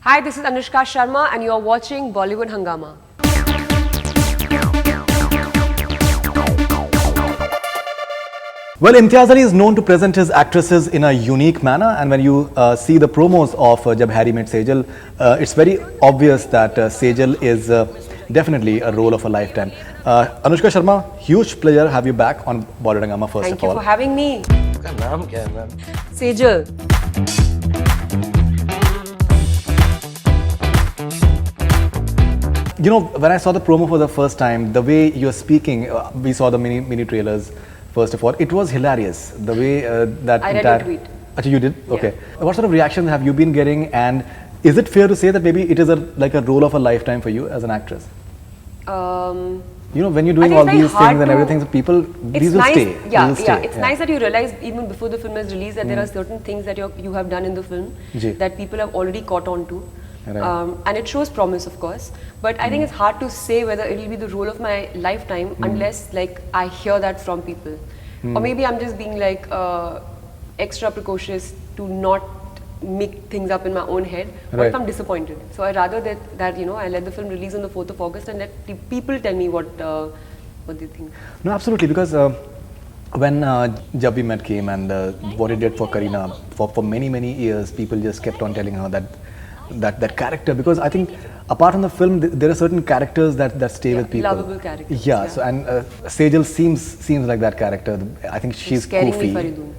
Hi, this is Anushka Sharma and you're watching Bollywood Hungama. Well, Imtiaz Ali is known to present his actresses in a unique manner, and when you see the promos of Jab Harry Met Sejal, it's very obvious that Sejal is definitely a role of a lifetime. Anushka Sharma, huge pleasure have you back on Bollywood Hungama first Thank of all. you for having me. आपका नाम क्या है ma'am? Sejal. You know, when I saw the promo for the first time, the way you're speaking, we saw the mini trailers. First of all, it was hilarious. The way that I read entire. your tweet. Achha, you did? Yeah. Okay. What sort of reactions have you been getting, and is it fair to say that maybe it is like a role of a lifetime for you as an actress? You know, when you're doing I all think it's these very things and hard everything, so people, these will nice, stay. Yeah, These will stay. It's nice that you realize even before the film is released that there are certain things that you have done in the film Ji. that people have already caught on to. Right. And it shows promise, of course. But I think it's hard to say whether it will be the role of my lifetime unless like I hear that from people. Or maybe I'm just being like extra precautious to not make things up in my own head. What if I'm disappointed? So I rather that you know I let the film release on the 4th of August and let people tell me what they think. No, absolutely, because when Jab We Met came and what it did for Kareena, for many years, people just kept on telling her that character, because I think apart from the film, there are certain characters that stay with people. Lovable characters. Yeah. So and Sejal seems like that character. I think she's scaring goofy. me, Faridun.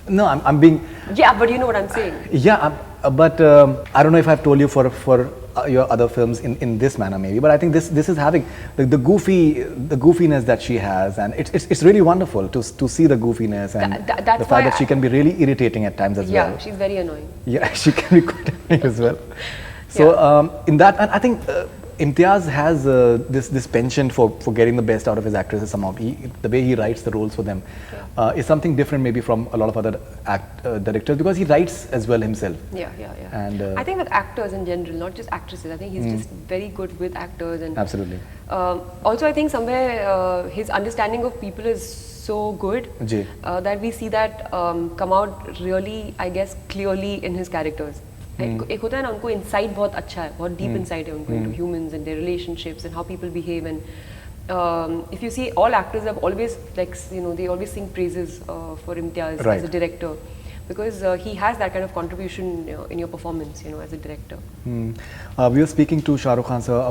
No, I'm being. Yeah, but you know what I'm saying. Yeah, but I don't know if I've told you for your other films in this manner maybe, but I think this is having the goofiness that she has, and it's really wonderful to see the goofiness and that's the fact why that she can be really irritating at times as well. Yeah, she's very annoying. Yeah, she can be quite annoying as well. So in that, and I think Imtiaz has this penchant for getting the best out of his actresses somehow. The way he writes the roles for them is something different maybe from a lot of other directors, because he writes as well himself. Yeah. And I think with actors in general, not just actresses, I think he's just very good with actors. And absolutely. Also, I think somewhere his understanding of people is so good Ji. that we see that come out really, I guess, clearly in his characters. एक होता है ना, उनको insight बहुत अच्छा है, बहुत deep insight है उनको into humans and their relationships and how people behave. And if you see, all actors have always they always sing praises for Imtiaz as a director, because he has that kind of contribution in your performance, as a director. We were speaking to Shah Rukh Khan sir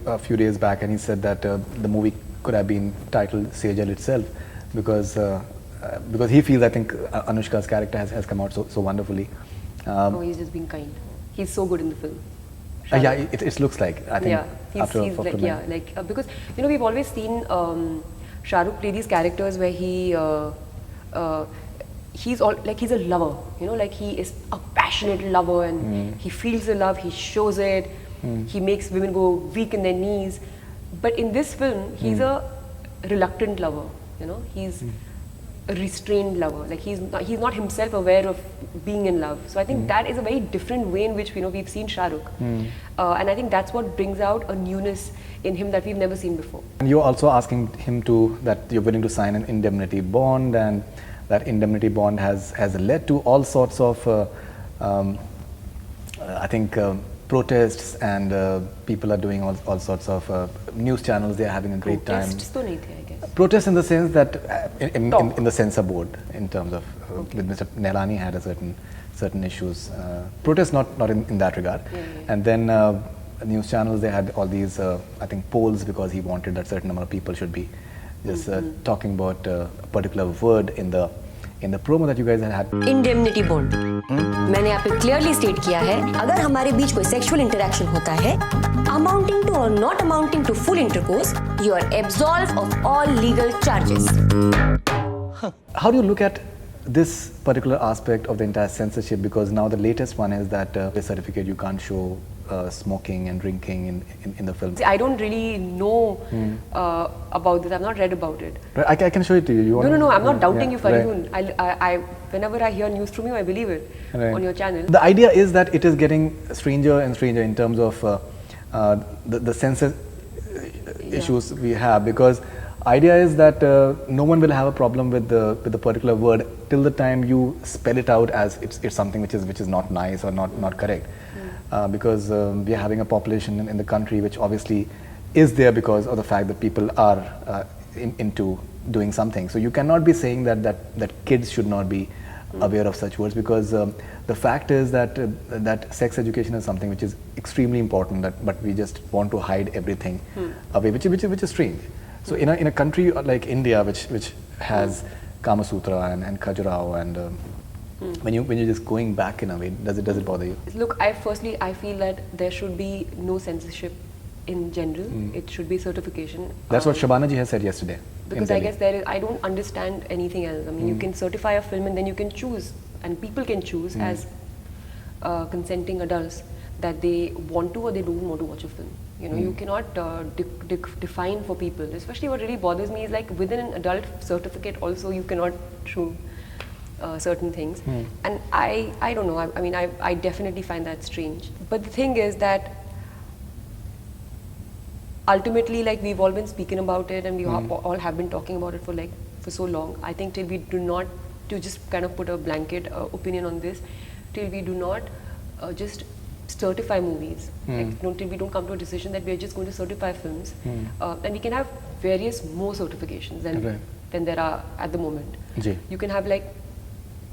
a few days back, and he said that the movie could have been titled Sejal itself, because he feels, I think, Anushka's character has come out so wonderfully. He's just being kind. He's so good in the film. Yeah, it looks like, I think, he's like because we've always seen Shah Rukh play these characters where he's a lover, like he is a passionate lover, and he feels the love, he shows it, he makes women go weak in their knees. But in this film, he's a reluctant lover, he's a restrained lover, like he's not himself aware of being in love. So I think that is a very different way in which we've seen Shah Rukh, and I think that's what brings out a newness in him that we've never seen before. And you're also asking him that you're willing to sign an indemnity bond, and that indemnity bond has led to all sorts of I think protests, and people are doing all sorts of news channels. They're having a great time. Protests तो नहीं थे, I guess. Protests in the sense that in the censor board, in terms of with Mr. Nehlani had a certain issues. Protests not in that regard. And then news channels, they had all these I think polls, because he wanted that certain number of people should be just talking about a particular word in the promo that you guys had. Indemnity bond मैंने यहाँ पे clearly state किया है, अगर हमारे बीच कोई sexual interaction होता है अमाउंटिंग टू और not amounting to full intercourse, you are absolved of all legal charges. How do you look at this particular aspect of the entire censorship? Because now the latest one is that the certificate you can't show smoking and drinking in the film. See, I don't really know about this. I've not read about it. Right, I can show it to you. No, I'm not doubting you, Faridun. Right. I whenever I hear news from you, I believe it on your channel. The idea is that it is getting stranger and stranger in terms of the censor issues we have, because idea is that no one will have a problem with the particular word till the time you spell it out as it's something which is not nice or not correct. because we are having a population in the country which obviously is there because of the fact that people are into doing something. So you cannot be saying that kids should not be aware of such words, because the fact is that sex education is something which is extremely important, but we just want to hide everything away, which is strange. So in a country like India, which has Kama Sutra and Khajuraho, and when you're just going back in a way, does it bother you? Look, I feel that there should be no censorship in general. It should be certification. That's what Shabana ji has said yesterday. Because I guess I don't understand anything else. I mean, you can certify a film and then you can choose, and people can choose as consenting adults that they want to or they don't want to watch a film. You know, you cannot define for people. Especially what really bothers me is like within an adult certificate also you cannot show certain things. And I don't know, I mean, I definitely find that strange. But the thing is that ultimately, like, we've all been speaking about it, and we all have been talking about it for so long. I think till we do not, to just kind of put a blanket opinion on this, till we do not just certify movies, like, till we don't come to a decision that we are just going to certify films, and we can have various more certifications than there are at the moment. You can have, like,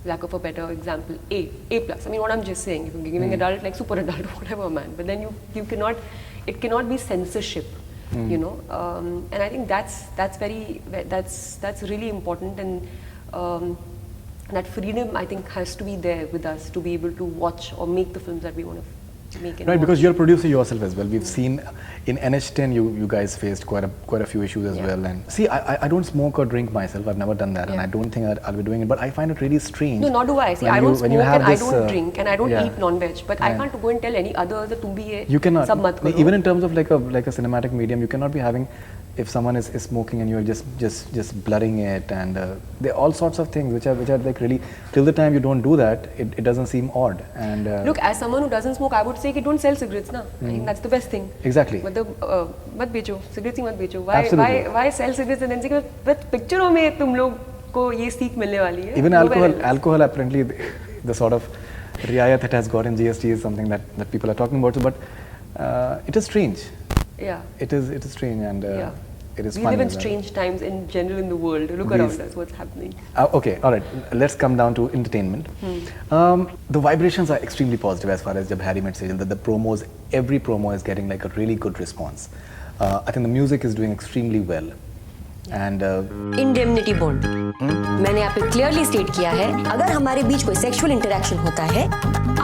lack of a better example, A+. I mean, what I'm just saying, if you're giving adult, like super adult, whatever, man. But then you cannot, it cannot be censorship, you know. And I think that's really important, and that freedom, I think, has to be there with us to be able to watch or make the films that we want to make. Right, because you're a producer yourself as well. We've seen in NH10 you guys faced quite a few issues as well. And see, I don't smoke or drink myself. I've never done that, and I don't think I'll be doing it. But I find it really strange. No, nor do I. See, I don't smoke and I don't drink and I don't eat non-veg. But I can't go and tell any others that tum bhi you cannot. Sab mat karo. Even in terms of like a cinematic medium, you cannot be having, if someone is smoking and you're just blurring it, and there are all sorts of things which are like really, till the time you don't do that, it doesn't seem odd. And look, as someone who doesn't smoke, I would say don't sell cigarettes, na. I think that's the best thing. Exactly. But mat becho, cigarettes he mat becho. Why sell cigarettes and then say but pictures में तुम लोग को ये सीख मिलने वाली है. Even alcohol apparently the sort of riayat it has got in GST is something that people are talking about. So, but it is strange. Yeah. It is strange, and it is we funny. live in strange times in general in the world. Look around us, what's happening. Okay, all right. Let's come down to entertainment. The vibrations are extremely positive as far as Jab Harry Met Sejal. The promos, every promo is getting like a really good response. I think the music is doing extremely well. And indemnity bond मैंने यहाँ पे clearly state किया है, अगर हमारे बीच कोई sexual interaction होता है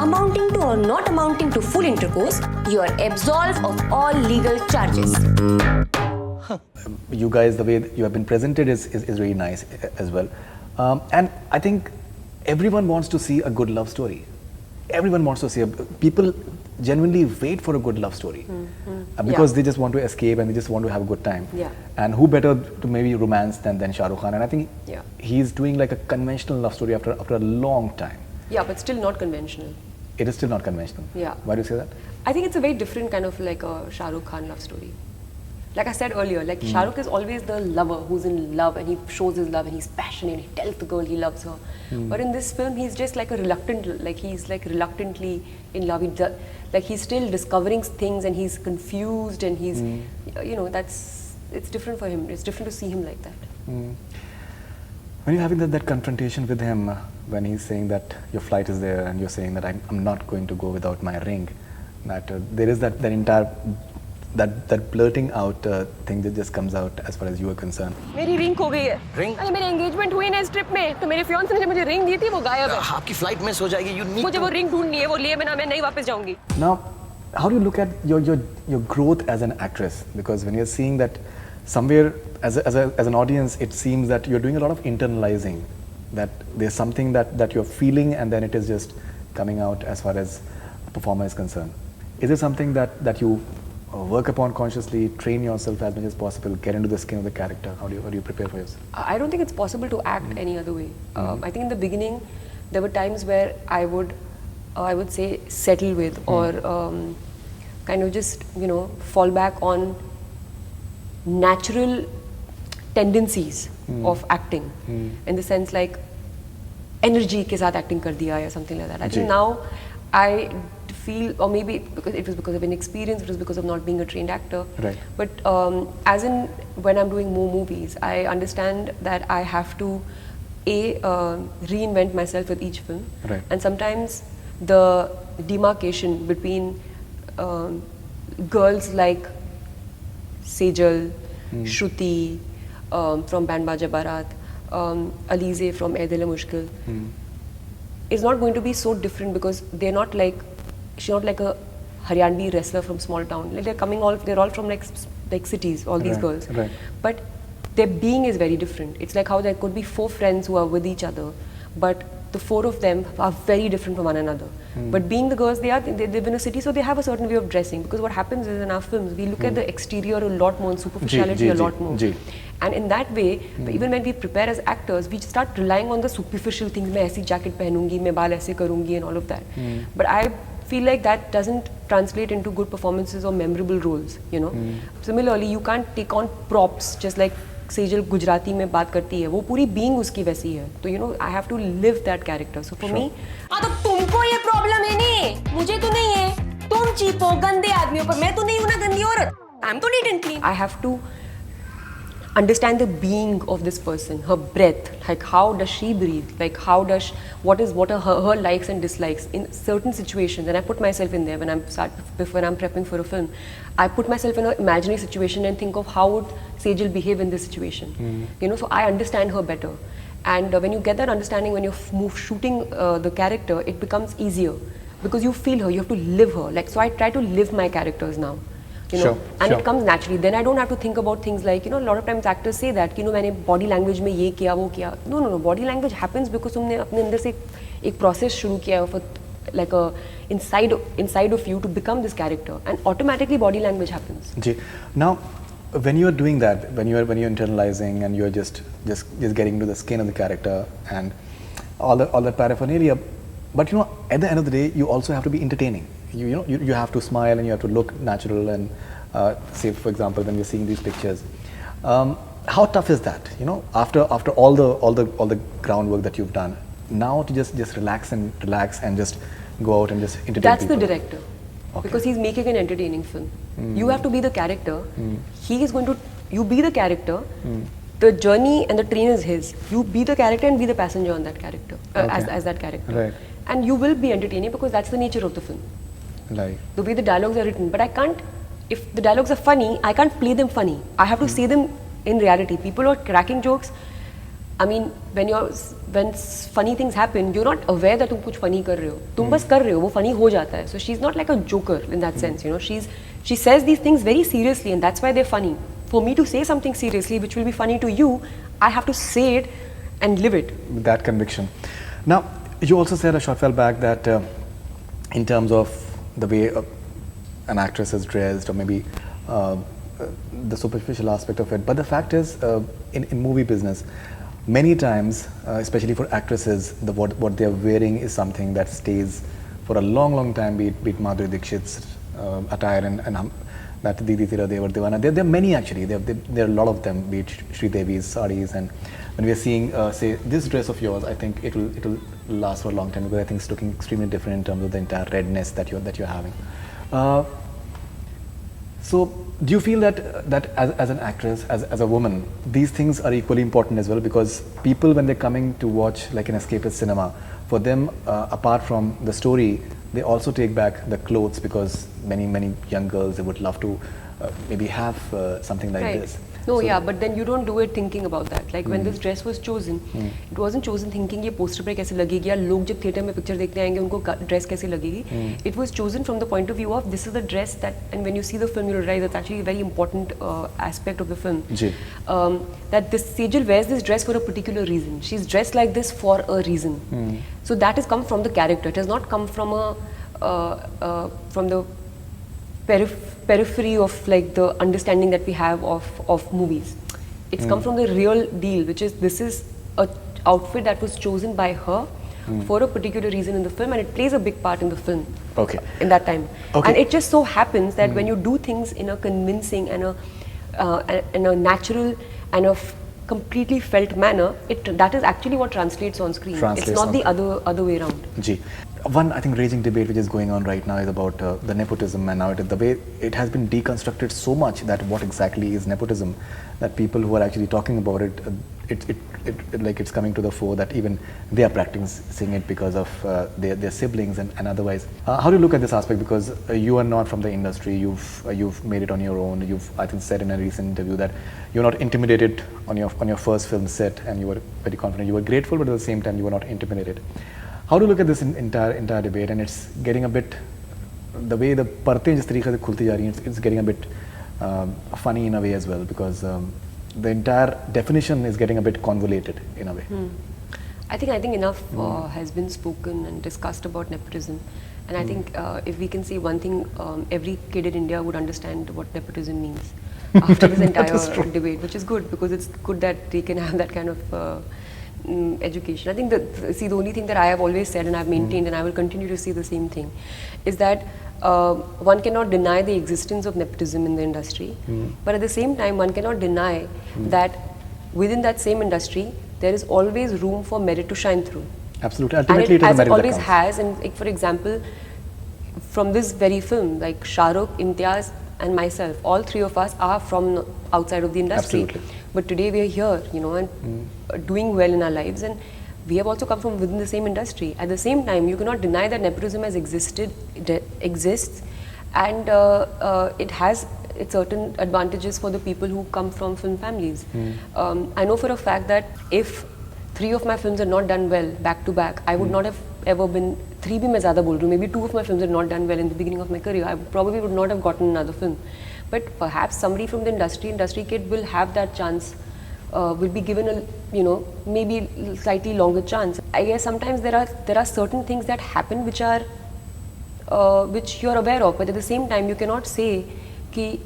अमाउंटिंग टू और not amounting to full intercourse, you are absolve of all legal charges. You guys, the way you have been presented is really nice as well. And I think everyone wants to see a good love story. Everyone wants to see people genuinely wait for a good love story because they just want to escape and they just want to have a good time. And who better to maybe romance than Shah Rukh Khan? And I think he's doing like a conventional love story after a long time. Yeah, but still not conventional. It is still not conventional. Yeah. Why do you say that? I think it's a very different kind of like a Shah Rukh Khan love story. Like I said earlier, like Shah Rukh is always the lover who's in love and he shows his love and he's passionate, he tells the girl he loves her. But in this film, he's just like he's like reluctantly in love. Like he's still discovering things and he's confused and he's, you know, it's different for him. It's different to see him like that. When you're having that confrontation with him, when he's saying that your flight is there and you're saying that I'm not going to go without my ring, that there is that entire that blurting out thing that just comes out as far as you are concerned. मेरी ring खो गई है. Ring? अरे मेरी engagement हुई ना इस trip में, तो मेरे फियांसे ने जो मुझे रिंग दी थी वो गायब है. आपकी फ्लाइट मिस हो जाएगी. मुझे वो रिंग ढूंढनी है, वो लिए बिना मैं नहीं वापस जाऊंगी. Now, how do you look at your growth as an actress? Because when you're seeing that somewhere as an audience, it seems that you're doing a lot of internalizing. That there's something that you're feeling and then it is just coming out as far as a performer is concerned. Is it something that you work upon consciously, train yourself as much as possible, get into the skin of the character? How do you prepare for yourself? I don't think it's possible to act any other way. I think in the beginning, there were times where I would say settle with or kind of just, you know, fall back on natural tendencies of acting, in the sense like energy के साथ acting कर दिया या something like that. I think now I feel, or maybe because it was because of inexperience, it was because of not being a trained actor. Right. But as in when I'm doing more movies, I understand that I have to reinvent myself with each film. Right. And sometimes the demarcation between girls like Sejal, Shruti from Band Baja Barat, Alize from Ae Dil Hai Mushkil is not going to be so different because they're not like, she's not like a Haryanvi wrestler from small town. Like they're all from like cities, all these girls. Right. But their being is very different. It's like how there could be 4 friends who are with each other, but the 4 of them are very different from one another. But being the girls they live in a city, so they have a certain way of dressing. Because what happens is in our films, we look at the exterior a lot more and superficiality a lot more. And in that way, even when we prepare as actors, we start relying on the superficial things. मैं ऐसी jacket पहनूंगी, मैं बाल ऐसे करूंगी, and all of that. But I feel like that doesn't translate into good performances or memorable roles. You know. Similarly, you can't take on props just like Sejal Gujarati में बात करती है, वो पूरी बीइंग उसकी वैसी है. तो you know I have to live that character. So for me तो तुमको ये प्रॉब्लम है नहीं, मुझे तो नहीं है. तुम चीप हो, गंदे आदमी हो, पर मैं तो नहीं हूं ना गंदी औरत. आई एम तो neat and clean. I have to understand the being of this person, her breath, like how does she breathe, like what are her likes and dislikes in certain situations. And I put myself in there when I'm prepping for a film. I put myself in an imaginary situation and think of how would Sejal behave in this situation. You know, so I understand her better. And when you get that understanding, when you're shooting the character, it becomes easier because you feel her, you have to live her. Like, so I try to live my characters now. You know, and it comes naturally. Then I don't have to think about things like, you know, a lot of times actors say that, you know, मैंने body language में ये किया वो किया. No. Body language happens because तुमने अपने अंदर से एक process शुरू किया है, like a inside of you to become this character, and automatically body language happens. Ji. Now, when you are doing that, when you're internalizing and you're just getting into the skin of the character and all that paraphernalia, but you know, at the end of the day, you also have to be entertaining. You have to smile and you have to look natural and say, for example, when we're seeing these pictures, how tough is that? You know, after all the groundwork that you've done, now to just relax and just go out and just entertain That's people. the director, because he's making an entertaining film. You have to be the character. He is going to, you be the character. The journey and the train is his. You be the character and be the passenger on that character, as that character. Right. And you will be entertaining because that's the nature of the film. Like The way the dialogues are written. But I can't, if the dialogues are funny, I can't play them funny. I have to say them in reality. People are cracking jokes. I mean, when funny things happen, you're not aware that तुम कुछ funny कर रहे हो. तुम बस कर रहे हो, वो funny हो जाता है. So she's not like a joker in that sense, you know. She says these things very seriously, and that's why they're funny. For me to say something seriously, which will be funny to you, I have to say it and live it. with that conviction. Now, you also said a short while back that in terms of the way an actress is dressed, or maybe the superficial aspect of it, but the fact is, in movie business, many times, especially for actresses, what they are wearing is something that stays for a long time, be it Madhuri Dixit's attire and that Didi Tira Devar Devana. There are many actually. There are a lot of them, be it Sri Devi's sarees. And when we are seeing, say, this dress of yours, I think it will last for a long time, because I think it's looking extremely different in terms of the entire redness that you're having. So, do you feel that as an actress, as a woman, these things are equally important as well? Because people, when they're coming to watch like an escapist cinema, for them, apart from the story, they also take back the clothes, because many young girls, they would love to maybe have something like this. No, yeah, but then you don't do it thinking about that. Like when this dress was chosen, it wasn't chosen thinking ये poster पे कैसे लगेगी, या लोग जब theatre में picture देखने आएंगे उनको dress कैसे लगेगी. It was chosen from the point of view of this is the dress that, and when you see the film, you'll realize that's actually a very important aspect of the film. That this Sejal wears this dress for a particular reason. She's dressed like this for a reason. So that has come from the character. It has not come from from the periphery of like the understanding that we have of movies. It's come from the real deal, which is this is a outfit that was chosen by her for a particular reason in the film, and it plays a big part in the film. In that time. And it just so happens that when you do things in a convincing and a natural and a completely felt manner, that is actually what translates on screen. It's not the other way around. One, I think, raging debate which is going on right now is about the nepotism, and now the way it has been deconstructed so much that what exactly is nepotism, that people who are actually talking about it, it's coming to the fore that even they are practicing it because of their siblings and otherwise. How do you look at this aspect? Because you are not from the industry, you've made it on your own. You've, I think, said in a recent interview that you're not intimidated on your first film set, and you were very confident. You were grateful, but at the same time you were not intimidated. How do you look at this entire debate? And it's getting a bit, the way the partein jis tarike se khulti ja rahi hain, it's getting a bit funny in a way as well, because the entire definition is getting a bit convoluted in a way. I think enough has been spoken and discussed about nepotism, and I think if we can say one thing, every kid in India would understand what nepotism means after this entire debate, which is good, because it's good that they can have that kind of education. I think the only thing that I have always said and I've maintained, and I will continue to say the same thing, is that one cannot deny the existence of nepotism in the industry, but at the same time one cannot deny that within that same industry there is always room for merit to shine through. Absolutely. Ultimately, and as it always counts. has, and like, for example, from this very film, like Shah Rukh, Imtiaz and myself, all three of us are from outside of the industry. Absolutely. But today we are here, you know, and doing well in our lives, and we have also come from within the same industry. At the same time, you cannot deny that nepotism has exists, and it has its certain advantages for the people who come from film families. I know for a fact that if 3 of my films had not done well back to back, I would not have ever been, 3 bhi main zyada bol rahi hu, maybe 2 of my films had not done well in the beginning of my career, I probably would not have gotten another film. But perhaps somebody from the industry kid will have that chance, will be given a, you know, maybe slightly longer chance. I guess sometimes there are certain things that happen which are which you are aware of, but at the same time you cannot say कि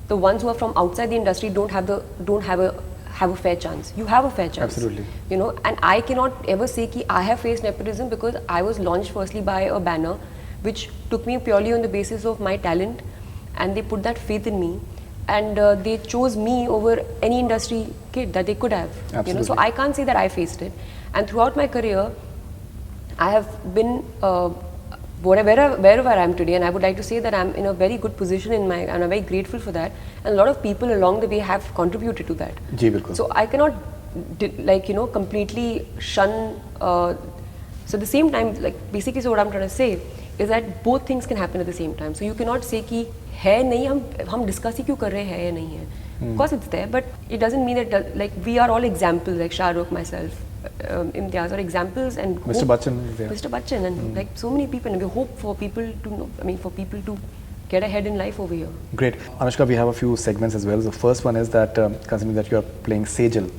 the ones who are from outside the industry don't have a fair chance. You have a fair chance. Absolutely. You know, and I cannot ever say कि I have faced nepotism, because I was launched firstly by a banner which took me purely on the basis of my talent, and they put that faith in me, and they chose me over any industry kid that they could have. Absolutely. You know, so I can't say that I faced it. And throughout my career, I have been wherever I am today, and I would like to say that I'm in a very good position and I'm very grateful for that. And a lot of people along the way have contributed to that. Ji, bilkul. So I cannot completely shun. So at the same time, like basically, so what I'm trying to say is that both things can happen at the same time. So you cannot say कि है नहीं, हम discuss ही क्यों कर रहे हैं या नहीं है. Of course it's there, but it doesn't mean that like we are all examples, like Shah Rukh, myself, Imtiaz are examples, and Mr. Bachchan is there. Mr. Bachchan, and like so many people, and we hope for people to know, for people to get ahead in life over here. Great. Anushka, we have a few segments as well. The first one is that considering that you are playing Sejal,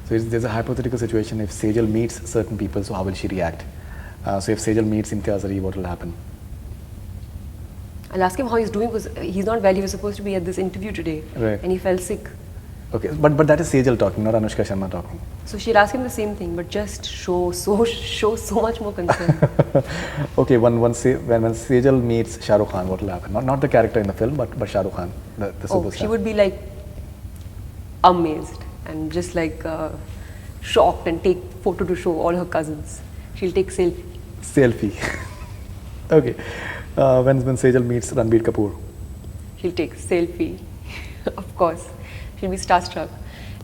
so there's a hypothetical situation. If Sejal meets certain people, so how will she react? So if Sejal meets Imtiaz Ali, what will happen? I'll ask him how he's doing, because he's not well. He was supposed to be at this interview today, right, and he fell sick. Okay, but that is Sejal talking, not Anushka Sharma talking. So she'll ask him the same thing, but just show so much more concern. Okay, when Sejal meets Shah Rukh Khan, what will happen? Not the character in the film, but Shah Rukh Khan, the superstar. She would be like amazed and just like shocked, and take photo to show all her cousins. She'll take selfie. Selfie. Okay. When Sejal meets Ranbir Kapoor, she'll take selfie. Of course, she'll be starstruck,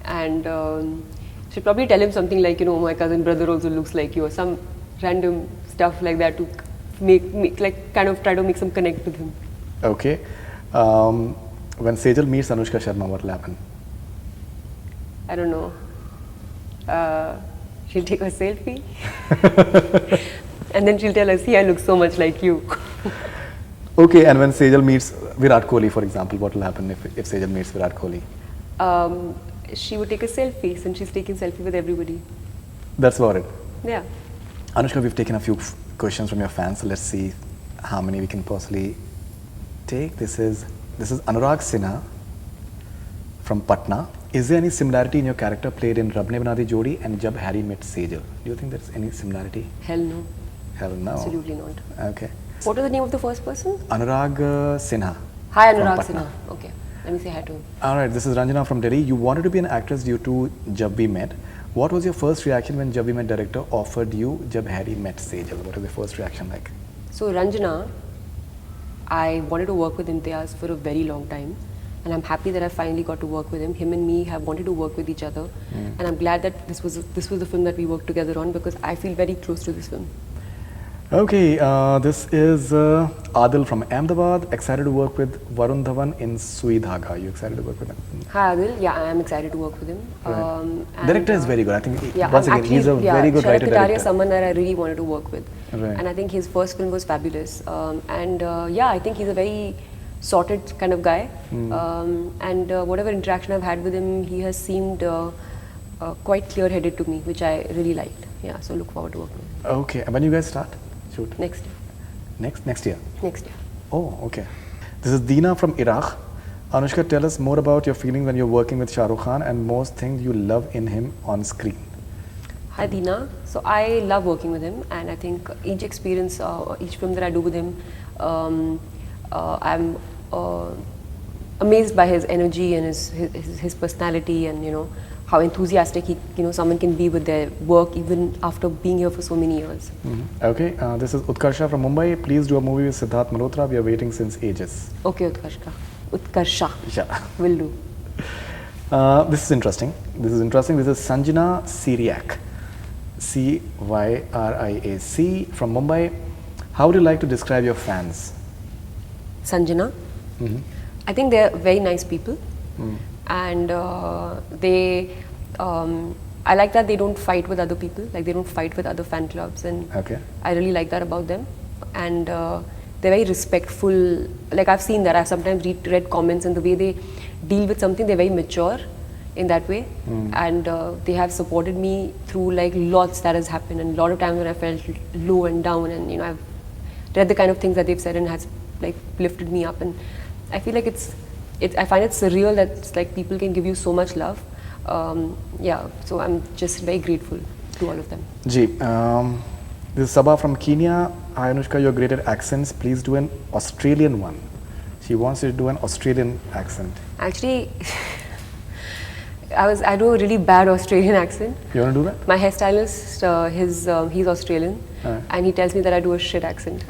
and she'll probably tell him something like, you know, my cousin brother also looks like you, or some random stuff like that to make like kind of try to make some connect with him. Okay. When Sejal meets Anushka Sharma, what will happen? I don't know. She'll take a selfie. And then she'll tell us, see, I look so much like you. Okay, and when Sejal meets Virat Kohli, for example, what will happen if Sejal meets Virat Kohli? She would take a selfie, since she's taking selfie with everybody. That's about it. Yeah. Anushka, we've taken a few questions from your fans, so let's see how many we can possibly take. This is Anurag Sinha from Patna. Is there any similarity in your character played in Rab Ne Bana Di Jodi and Jab Harry Met Sejal? Do you think there's any similarity? Hell no. Hell no. Absolutely not. Okay. What was the name of the first person? Anurag Sinha. Hi, Anurag Sinha. Okay. Let me say hi to him. Alright, this is Ranjana from Delhi. You wanted to be an actress due to Jab We Met. What was your first reaction when Jab We Met director offered you Jab Harry Met Sejal? What was your first reaction like? So Ranjana, I wanted to work with Imtiaz for a very long time, and I'm happy that I finally got to work with him. Him and me have wanted to work with each other, and I'm glad that this was the film that we worked together on, because I feel very close to this film. Okay, this is Adil from Ahmedabad. Excited to work with Varun Dhawan in Sui Dhaga. Are you excited to work with him? Hi Adil, yeah, I am excited to work with him. Right. And, Director is very good. I think yeah, once again he's a very good writer Kataria director. is someone that I really wanted to work with, Right. and I think his first film was fabulous. Yeah, I think he's a very sorted kind of guy, and whatever interaction I've had with him, he has seemed quite clear-headed to me, which I really liked. Yeah, so look forward to working with him. Okay, and when you guys start? Shoot. Next year. Next year? Next year. Oh, okay. This is Deena from Iraq. Anushka, tell us more about your feelings when you're working with Shah Rukh Khan and most things you love in him on screen. Hi Deena. So I love working with him, and I think each experience, each film that I do with him, I'm amazed by his energy and his personality, and how enthusiastic someone can be with their work even after being here for so many years. Okay, this is Utkarsha from Mumbai. Please do a movie with Siddharth Malhotra. We are waiting since ages. Okay, Utkarsha. Yeah. Will do. This is interesting. This is Sanjana Syriac. Cyriac from Mumbai. How would you like to describe your fans? Sanjana. I think they're very nice people, and I like that they don't fight with other people, like they don't fight with other fan clubs, and Okay. I really like that about them. And they're very respectful. Like I've seen that. I've sometimes read comments, and the way they deal with something, they're very mature in that way, and they have supported me through like lots that has happened, and a lot of times when I felt low and down, and I've read the kind of things that they've said and has like lifted me up, and I feel like I find it surreal that it's like people can give you so much love. Yeah, so I'm just very grateful to all of them. Ji, this is Sabah from Kenya. Hi Anushka, you're great at accents. Please do an Australian one. She wants you to do an Australian accent. Actually, I do a really bad Australian accent. You want to do that? My hairstylist, he's Australian, and he tells me that I do a shit accent.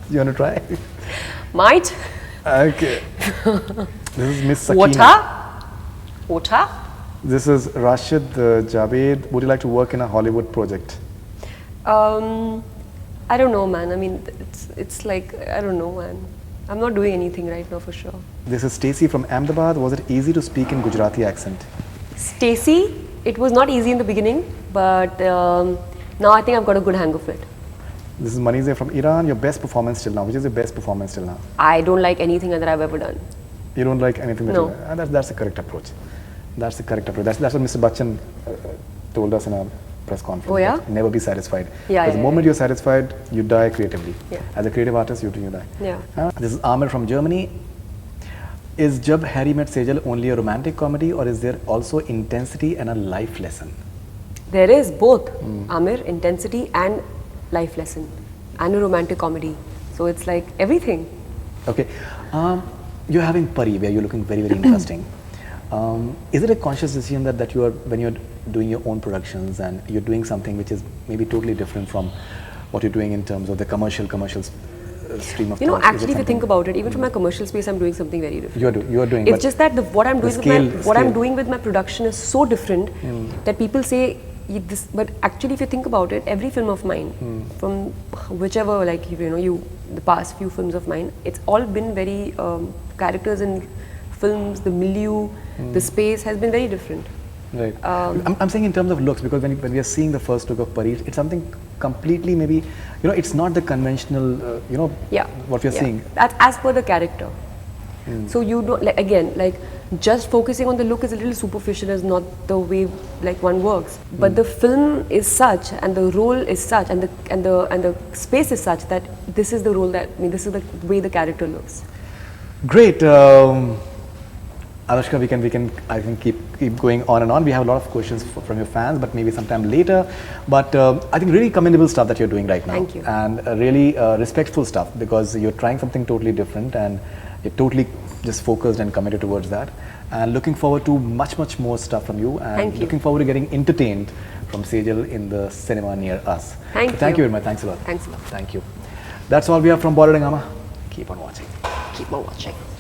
You want to try? Might. Okay. This is Miss Sakina. Water. This is Rashid Javed. Would you like to work in a Hollywood project? I don't know, man. I mean, it's like, I don't know, man. I'm not doing anything right now for sure. This is Stacy from Ahmedabad. Was it easy to speak in Gujarati accent? Stacy, it was not easy in the beginning, but now I think I've got a good hang of it. This is Manize from Iran. Your best performance till now. Which is your best performance till now? I don't like anything that I've ever done. You don't like anything that No. you that's the correct approach. That's the correct approach. That's what Mr. Bachchan told us in our press conference. Oh, yeah? That never be satisfied. Yeah, Because the yeah, moment you're satisfied, you die creatively. Yeah. As a creative artist, you die. Yeah. This is Amir from Germany. Is Jab Harry Met Sejal only a romantic comedy, or is there also intensity and a life lesson? There is both, Amir, intensity and life lesson, and a romantic comedy. So it's like everything. Okay. You're having Pari, where you're looking very, very interesting. Is it a conscious decision that you are, when you're doing your own productions and you're doing something which is maybe totally different from what you're doing in terms of the commercial stream of thoughts? Actually, if you think about it, even from my commercial space, I'm doing something very different. You're doing. It's just that what I'm doing with my production is so different that people say this. But actually, if you think about it, every film of mine, from whichever, like the past few films of mine, it's all been very characters in films, the milieu, the space has been very different. Right. I'm saying in terms of looks, because when we are seeing the first look of Pari, it's something completely maybe, it's not the conventional, what we're seeing. That's as per the character. So you don't, just focusing on the look is a little superficial, is not the way one works. But the film is such, and the role is such, and the space is such that this is the role this is the way the character looks. Great. Anushka, we can I think keep going on and on. We have a lot of questions from your fans, but maybe sometime later. But I think really commendable stuff that you're doing right now. Thank you. And really respectful stuff, because you're trying something totally different and you're totally just focused and committed towards that. And looking forward to much more stuff from you. And Thank you. looking forward to getting entertained from Sejal in the cinema near us. Thank Thank you. you very much. Thanks a lot. Thanks a lot. Thank you. That's all we have from BollywoodHungama. Keep on watching. Keep on watching.